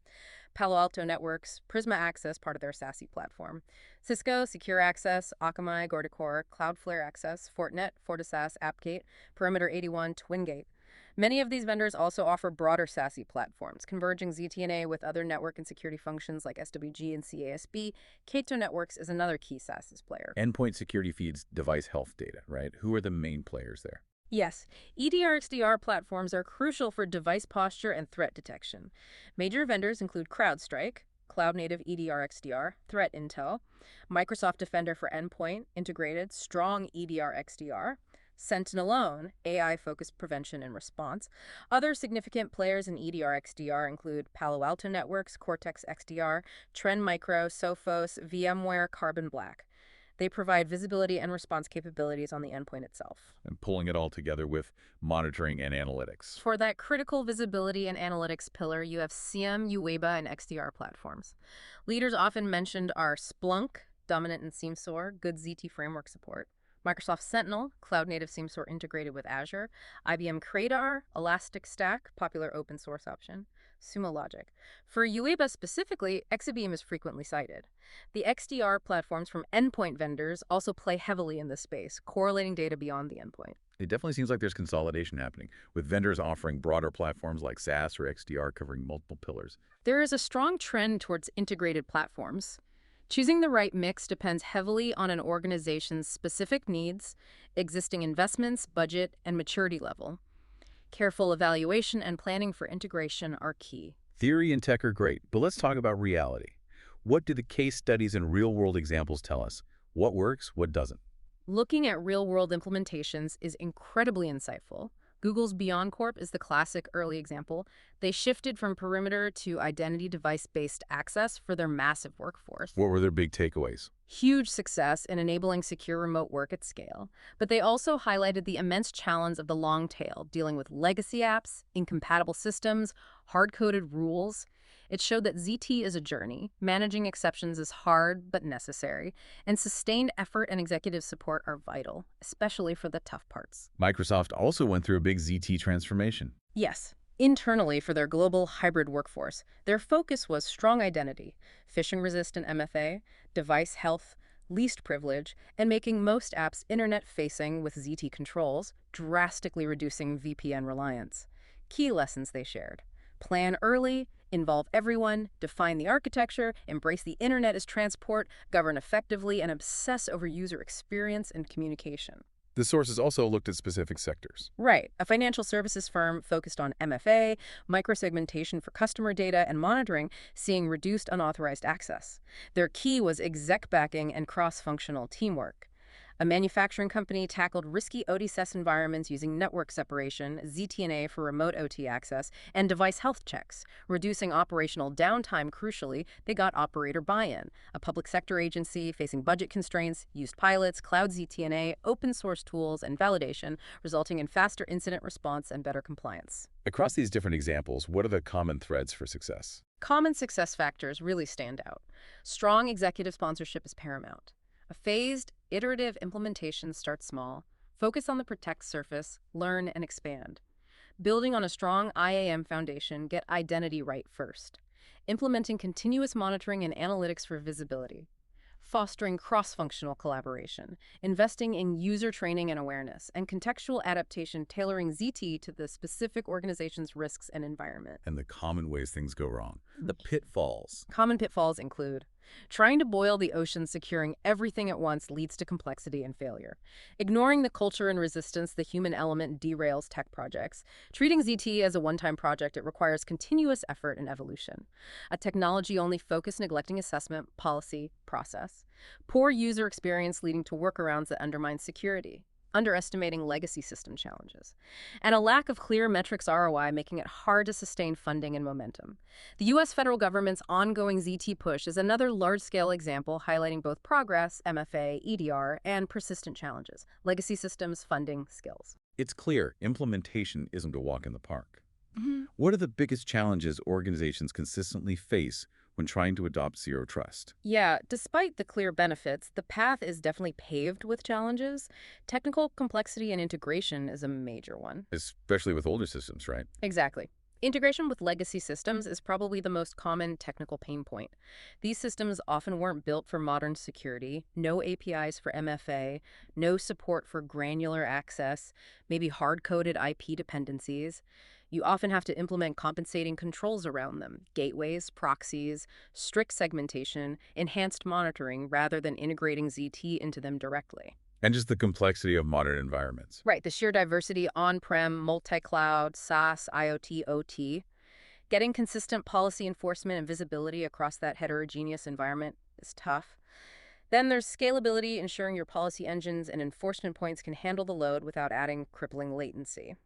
Palo Alto Networks, Prisma Access, part of their SASE platform, Cisco, Secure Access, Akamai, Guardicore, Cloudflare Access, Fortinet, FortiSAS, AppGate, Perimeter 81, TwinGate. Many of these vendors also offer broader SASE platforms, converging ZTNA with other network and security functions like SWG and CASB. Kato Networks is another key SASE player. Endpoint security feeds device health data, right? Who are the main players there? Yes, EDR/XDR platforms are crucial for device posture and threat detection. Major vendors include CrowdStrike, cloud-native EDR/XDR, Threat Intel, Microsoft Defender for Endpoint, integrated, strong EDR/XDR, Sentinel, AI-focused prevention and response. Other significant players in EDR/XDR include Palo Alto Networks, Cortex XDR, Trend Micro, Sophos, VMware, Carbon Black. They provide visibility and response capabilities on the endpoint itself. And pulling it all together with monitoring and analytics. For that critical visibility and analytics pillar, you have CM, UEBA, and XDR platforms. Leaders often mentioned are Splunk, dominant in SIEM/SOAR, good ZT framework support, Microsoft Sentinel, cloud-native SIEM/SOAR integrated with Azure, IBM Cradar, Elastic Stack, popular open source option, Sumo Logic. For UEBA specifically, Exabeam is frequently cited. The XDR platforms from endpoint vendors also play heavily in this space, correlating data beyond the endpoint. It definitely seems like there's consolidation happening, with vendors offering broader platforms like SaaS or XDR covering multiple pillars. There is a strong trend towards integrated platforms. Choosing the right mix depends heavily on an organization's specific needs, existing investments, budget, and maturity level. Careful evaluation and planning for integration are key. Theory and tech are great, but let's talk about reality. What do the case studies and real-world examples tell us? What works, what doesn't? Looking at real-world implementations is incredibly insightful. Google's BeyondCorp is the classic early example. They shifted from perimeter to identity device-based access for their massive workforce. What were their big takeaways? Huge success in enabling secure remote work at scale. But they also highlighted the immense challenge of the long tail, dealing with legacy apps, incompatible systems, hard-coded rules. It showed that ZT is a journey. Managing exceptions is hard but necessary, and sustained effort and executive support are vital, especially for the tough parts. Microsoft also went through a big ZT transformation. Yes. Internally, for their global hybrid workforce, their focus was strong identity, phishing-resistant MFA, device health, least privilege, and making most apps internet-facing with ZT controls, drastically reducing VPN reliance. Key lessons they shared: plan early, involve everyone, define the architecture, embrace the internet as transport, govern effectively, and obsess over user experience and communication. The sources also looked at specific sectors. Right. A financial services firm focused on MFA, micro-segmentation for customer data, and monitoring, seeing reduced unauthorized access. Their key was exec backing and cross-functional teamwork. A manufacturing company tackled risky OT/SES environments using network separation, ZTNA for remote OT access, and device health checks. Reducing operational downtime crucially, they got operator buy-in. A public sector agency facing budget constraints used pilots, cloud ZTNA, open source tools, and validation, resulting in faster incident response and better compliance. Across these different examples, what are the common threads for success? Common success factors really stand out. Strong executive sponsorship is paramount. A phased, iterative implementation starts small. Focus on the protect surface, learn, and expand. Building on a strong IAM foundation, get identity right first. Implementing continuous monitoring and analytics for visibility. Fostering cross-functional collaboration, investing in user training and awareness, and contextual adaptation, tailoring ZT to the specific organization's risks and environment. And the common ways things go wrong. The pitfalls. Common pitfalls include trying to boil the ocean, securing everything at once leads to complexity and failure. Ignoring the culture and resistance, the human element derails tech projects. Treating ZT as a one-time project, it requires continuous effort and evolution. A technology-only focus, neglecting assessment, policy, process. Poor user experience leading to workarounds that undermine security. Underestimating legacy system challenges, and a lack of clear metrics ROI, making it hard to sustain funding and momentum. The U.S. federal government's ongoing ZT push is another large-scale example highlighting both progress, MFA, EDR, and persistent challenges, legacy systems, funding, skills. It's clear implementation isn't a walk in the park. What are the biggest challenges organizations consistently face when trying to adopt Zero Trust? Yeah, despite the clear benefits, the path is definitely paved with challenges. Technical complexity and integration is a major one. Especially with older systems, right? Exactly. Integration with legacy systems is probably the most common technical pain point. These systems often weren't built for modern security, no APIs for MFA, no support for granular access, maybe hard-coded IP dependencies. You often have to implement compensating controls around them, gateways, proxies, strict segmentation, enhanced monitoring, rather than integrating ZT into them directly. And just the complexity of modern environments. Right, the sheer diversity on-prem, multi-cloud, SaaS, IoT, OT. Getting consistent policy enforcement and visibility across that heterogeneous environment is tough. Then there's scalability, ensuring your policy engines and enforcement points can handle the load without adding crippling latency.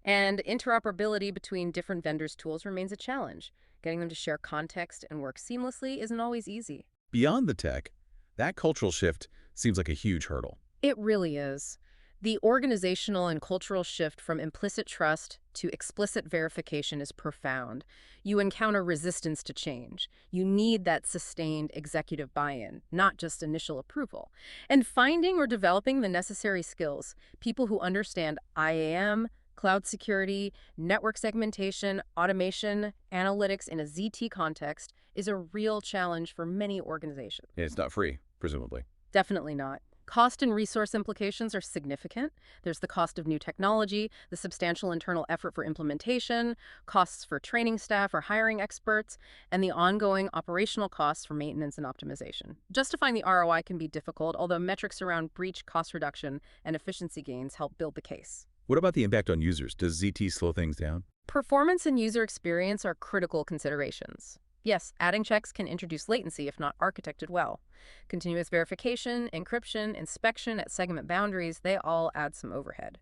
And interoperability between different vendors' tools remains a challenge. Getting them to share context and work seamlessly isn't always easy. Beyond the tech, that cultural shift seems like a huge hurdle. It really is. The organizational and cultural shift from implicit trust to explicit verification is profound. You encounter resistance to change. You need that sustained executive buy-in, not just initial approval. And finding or developing the necessary skills, people who understand IAM, cloud security, network segmentation, automation, analytics in a ZT context, is a real challenge for many organizations. It's not free, presumably. Definitely not. Cost and resource implications are significant. There's the cost of new technology, the substantial internal effort for implementation, costs for training staff or hiring experts, and the ongoing operational costs for maintenance and optimization. Justifying the ROI can be difficult, although metrics around breach cost reduction and efficiency gains help build the case. What about the impact on users? Does ZT slow things down? Performance and user experience are critical considerations. Yes, adding checks can introduce latency if not architected well. Continuous verification, encryption, inspection at segment boundaries, they all add some overhead.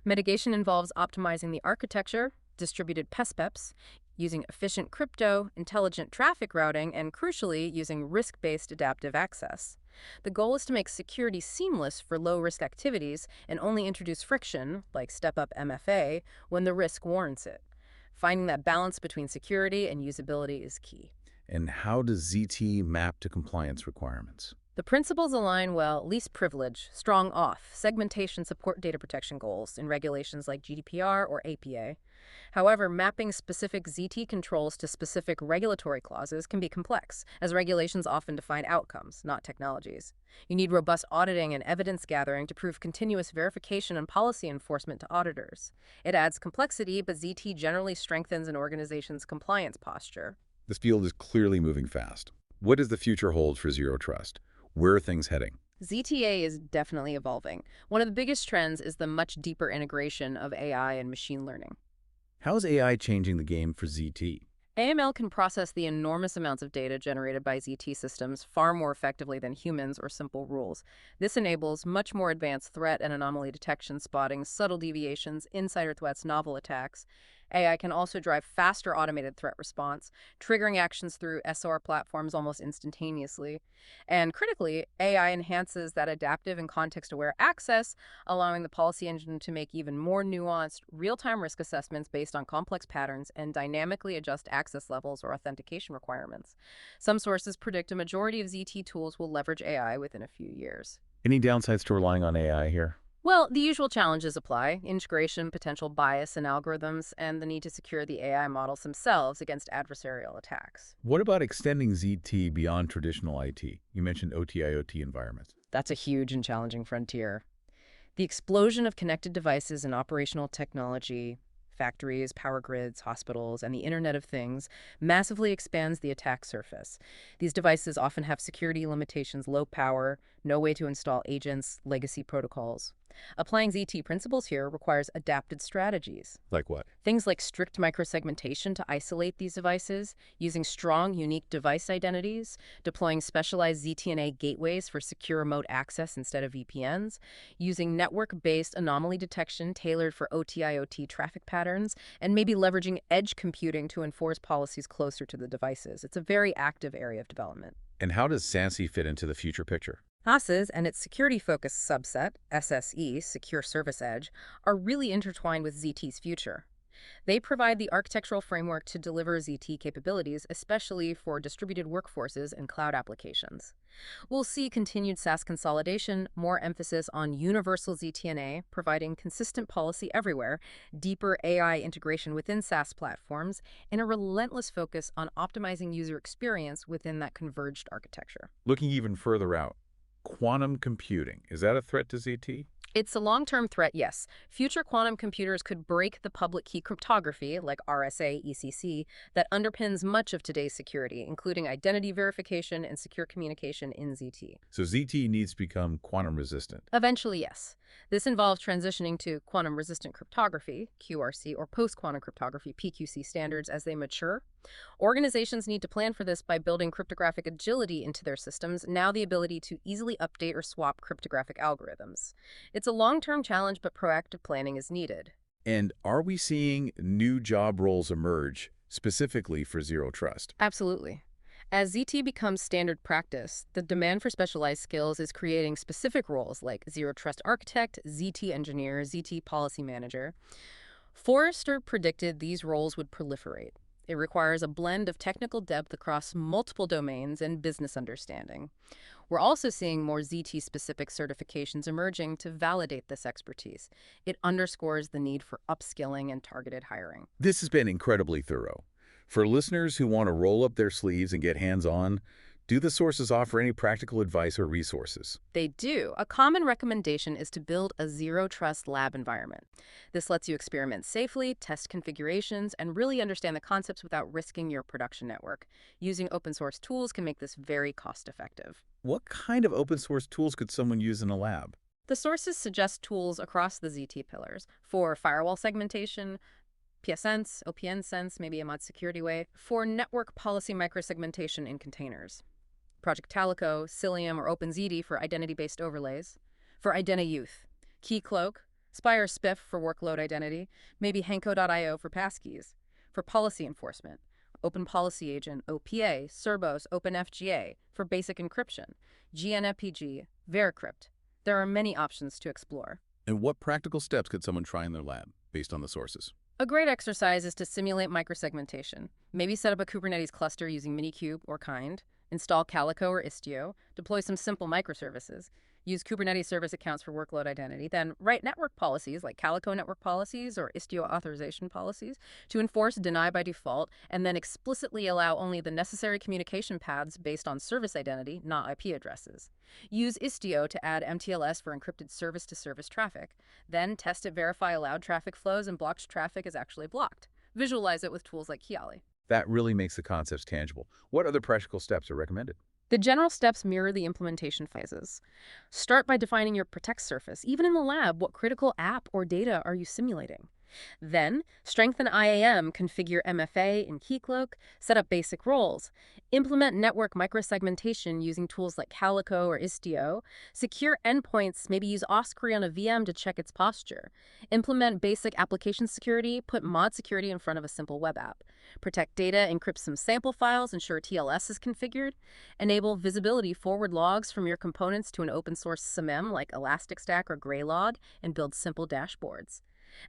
Mitigation involves optimizing the architecture, distributed PESPEPs, using efficient crypto, intelligent traffic routing, and crucially, using risk-based adaptive access. The goal is to make security seamless for low-risk activities and only introduce friction, like step-up MFA, when the risk warrants it. Finding that balance between security and usability is key. And how does ZT map to compliance requirements? The principles align well: least privilege, strong auth, segmentation support data protection goals in regulations like GDPR or APA. However, mapping specific ZT controls to specific regulatory clauses can be complex, as regulations often define outcomes, not technologies. You need robust auditing and evidence gathering to prove continuous verification and policy enforcement to auditors. It adds complexity, but ZT generally strengthens an organization's compliance posture. This field is clearly moving fast. What does the future hold for Zero Trust? Where are things heading? ZTA is definitely evolving. One of the biggest trends is the much deeper integration of AI and machine learning. How is AI changing the game for ZT? AML can process the enormous amounts of data generated by ZT systems far more effectively than humans or simple rules. This enables much more advanced threat and anomaly detection, spotting subtle deviations, insider threats, novel attacks. AI can also drive faster automated threat response, triggering actions through SR platforms almost instantaneously. And critically, AI enhances that adaptive and context-aware access, allowing the policy engine to make even more nuanced, real-time risk assessments based on complex patterns and dynamically adjust access levels or authentication requirements. Some sources predict a majority of ZT tools will leverage AI within a few years. Any downsides to relying on AI here? Well, the usual challenges apply: integration, potential bias in algorithms, and the need to secure the AI models themselves against adversarial attacks. What about extending ZT beyond traditional IT? You mentioned OT-IoT environments. That's a huge and challenging frontier. The explosion of connected devices and operational technology, factories, power grids, hospitals, and the Internet of Things massively expands the attack surface. These devices often have security limitations: low power, no way to install agents, legacy protocols. Applying ZT principles here requires adapted strategies. Like what? Things like strict micro-segmentation to isolate these devices, using strong, unique device identities, deploying specialized ZTNA gateways for secure remote access instead of VPNs, using network-based anomaly detection tailored for OT-IoT traffic patterns, and maybe leveraging edge computing to enforce policies closer to the devices. It's a very active area of development. And how does SASE fit into the future picture? SASE and its security-focused subset, SSE, Secure Service Edge, are really intertwined with ZT's future. They provide the architectural framework to deliver ZT capabilities, especially for distributed workforces and cloud applications. We'll see continued SaaS consolidation, more emphasis on universal ZTNA, providing consistent policy everywhere, deeper AI integration within SaaS platforms, and a relentless focus on optimizing user experience within that converged architecture. Looking even further out, quantum computing, is that a threat to ZT? It's a long-term threat, yes. Future quantum computers could break the public key cryptography, like RSA, ECC, that underpins much of today's security, including identity verification and secure communication in ZT. So ZT needs to become quantum resistant. Eventually, yes. This involves transitioning to quantum-resistant cryptography, QRC, or post-quantum cryptography, PQC standards as they mature. Organizations need to plan for this by building cryptographic agility into their systems, now the ability to easily update or swap cryptographic algorithms. It's a long-term challenge, but proactive planning is needed. And are we seeing new job roles emerge specifically for Zero Trust? Absolutely. As ZT becomes standard practice, the demand for specialized skills is creating specific roles like Zero Trust Architect, ZT Engineer, ZT Policy Manager. Forrester predicted these roles would proliferate. It requires a blend of technical depth across multiple domains and business understanding. We're also seeing more ZT-specific certifications emerging to validate this expertise. It underscores the need for upskilling and targeted hiring. This has been incredibly thorough. For listeners who want to roll up their sleeves and get hands-on, Do the sources offer any practical advice or resources? They do. A common recommendation is to build a zero-trust lab environment. This lets you experiment safely, test configurations, and really understand the concepts without risking your production network. Using open-source tools can make this very cost-effective. What kind of open source tools could someone use in a lab? The sources suggest tools across the ZT pillars for firewall segmentation, PSense, OPN Sense, maybe a mod security way, for network policy microsegmentation in containers. Project Calico, Cilium, or OpenZD for identity-based overlays. For IdentiYouth, Keycloak, Spire Spiff for workload identity, maybe Hanko.io for passkeys. For policy enforcement, Open Policy Agent, OPA, Cerbos, OpenFGA for basic encryption, GNFPG, Veracrypt. There are many options to explore. And what practical steps could someone try in their lab based on the sources? A great exercise is to simulate microsegmentation. Maybe set up a Kubernetes cluster using Minikube or Kind, install Calico or Istio, deploy some simple microservices, use Kubernetes service accounts for workload identity, then write network policies like Calico network policies or Istio authorization policies to enforce deny by default, and then explicitly allow only the necessary communication paths based on service identity, not IP addresses. Use Istio to add MTLS for encrypted service-to-service traffic. Then test it, verify allowed traffic flows, and blocked traffic is actually blocked. Visualize it with tools like Kiali. That really makes the concepts tangible. What other practical steps are recommended? The general steps mirror the implementation phases. Start by defining your protect surface. Even in the lab, what critical app or data are you simulating? Then, strengthen IAM, configure MFA in Keycloak, set up basic roles, implement network microsegmentation using tools like Calico or Istio, secure endpoints, maybe use Osprey on a VM to check its posture, implement basic application security, put mod security in front of a simple web app, protect data, encrypt some sample files, ensure TLS is configured, enable visibility forward logs from your components to an open source SMM like Elasticstack or Graylog, and build simple dashboards.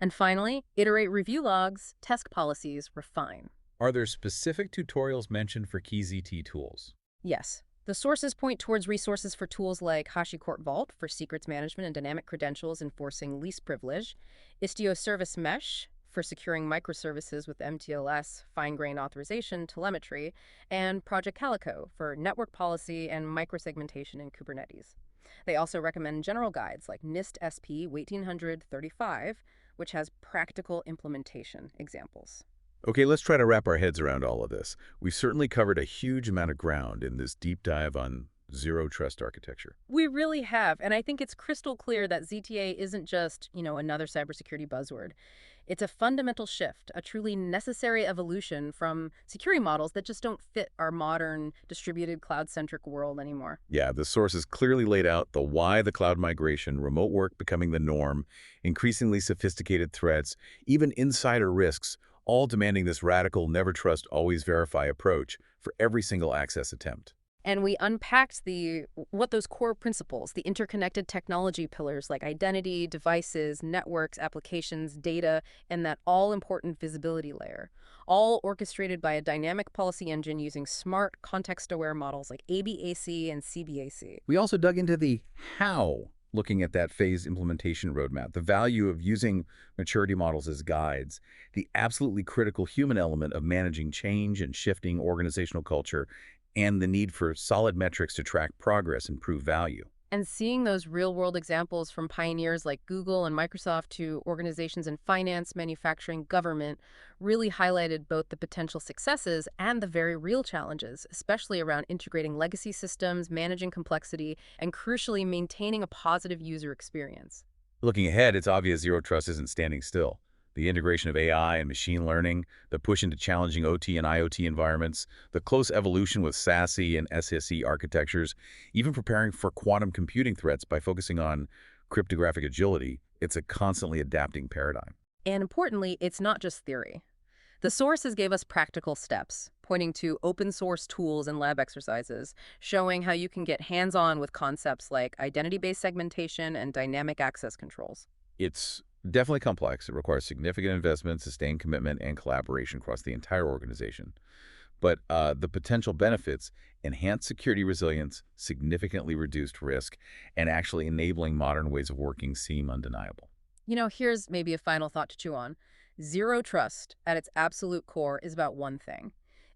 And finally, iterate review logs, test policies, refine. Are there specific tutorials mentioned for key ZT tools? Yes, the sources point towards resources for tools like HashiCorp Vault for secrets management and dynamic credentials enforcing least privilege, Istio Service Mesh for securing microservices with MTLS, fine-grained authorization, telemetry, and Project Calico for network policy and microsegmentation in Kubernetes. They also recommend general guides like NIST SP 1835, which has practical implementation examples. Okay, let's try to wrap our heads around all of this. We've certainly covered a huge amount of ground in this deep dive on zero trust architecture. We really have, and I think it's crystal clear that ZTA isn't just, another cybersecurity buzzword. It's a fundamental shift, a truly necessary evolution from security models that just don't fit our modern distributed cloud-centric world anymore. Yeah, the sources clearly laid out the why, the cloud migration, remote work becoming the norm, increasingly sophisticated threats, even insider risks, all demanding this radical never trust, always verify approach for every single access attempt. And we unpacked what those core principles, the interconnected technology pillars like identity, devices, networks, applications, data, and that all-important visibility layer, all orchestrated by a dynamic policy engine using smart, context-aware models like ABAC and CBAC. We also dug into the how, looking at that phased implementation roadmap, the value of using maturity models as guides, the absolutely critical human element of managing change and shifting organizational culture, and the need for solid metrics to track progress and prove value. And seeing those real-world examples from pioneers like Google and Microsoft to organizations in finance, manufacturing, government really highlighted both the potential successes and the very real challenges, especially around integrating legacy systems, managing complexity, and crucially maintaining a positive user experience. Looking ahead, it's obvious zero trust isn't standing still. The integration of AI and machine learning, the push into challenging OT and IoT environments, the close evolution with SASE and SSE architectures, even preparing for quantum computing threats by focusing on cryptographic agility, it's a constantly adapting paradigm. And importantly, it's not just theory. The sources gave us practical steps, pointing to open source tools and lab exercises, showing how you can get hands-on with concepts like identity-based segmentation and dynamic access controls. It's definitely complex. It requires significant investment, sustained commitment, and collaboration across the entire organization. But the potential benefits, enhanced security resilience, significantly reduced risk, and actually enabling modern ways of working seem undeniable. Here's maybe a final thought to chew on. Zero trust, at its absolute core, is about one thing.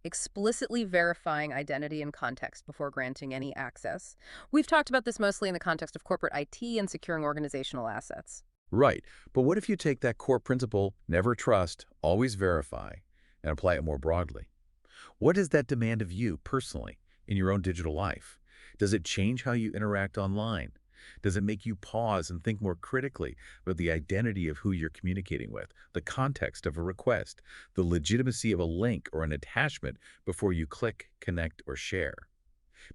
explicitly verifying identity and context before granting any access. We've talked about this mostly in the context of corporate IT and securing organizational assets. Right. But what if you take that core principle, never trust, always verify, and apply it more broadly? What does that demand of you personally in your own digital life? Does it change how you interact online? Does it make you pause and think more critically about the identity of who you're communicating with, the context of a request, the legitimacy of a link or an attachment before you click, connect, or share?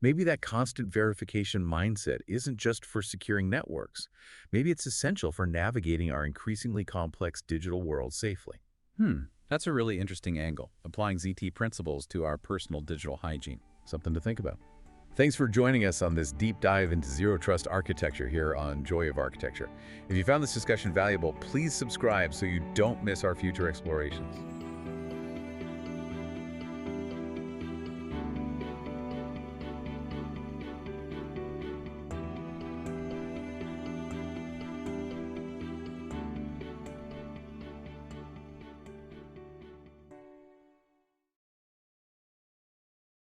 Maybe that constant verification mindset isn't just for securing networks. Maybe it's essential for navigating our increasingly complex digital world safely. That's a really interesting angle, applying ZT principles to our personal digital hygiene. Something to think about. Thanks for joining us on this deep dive into Zero Trust architecture here on Joy of Architecture. If you found this discussion valuable, please subscribe so you don't miss our future explorations.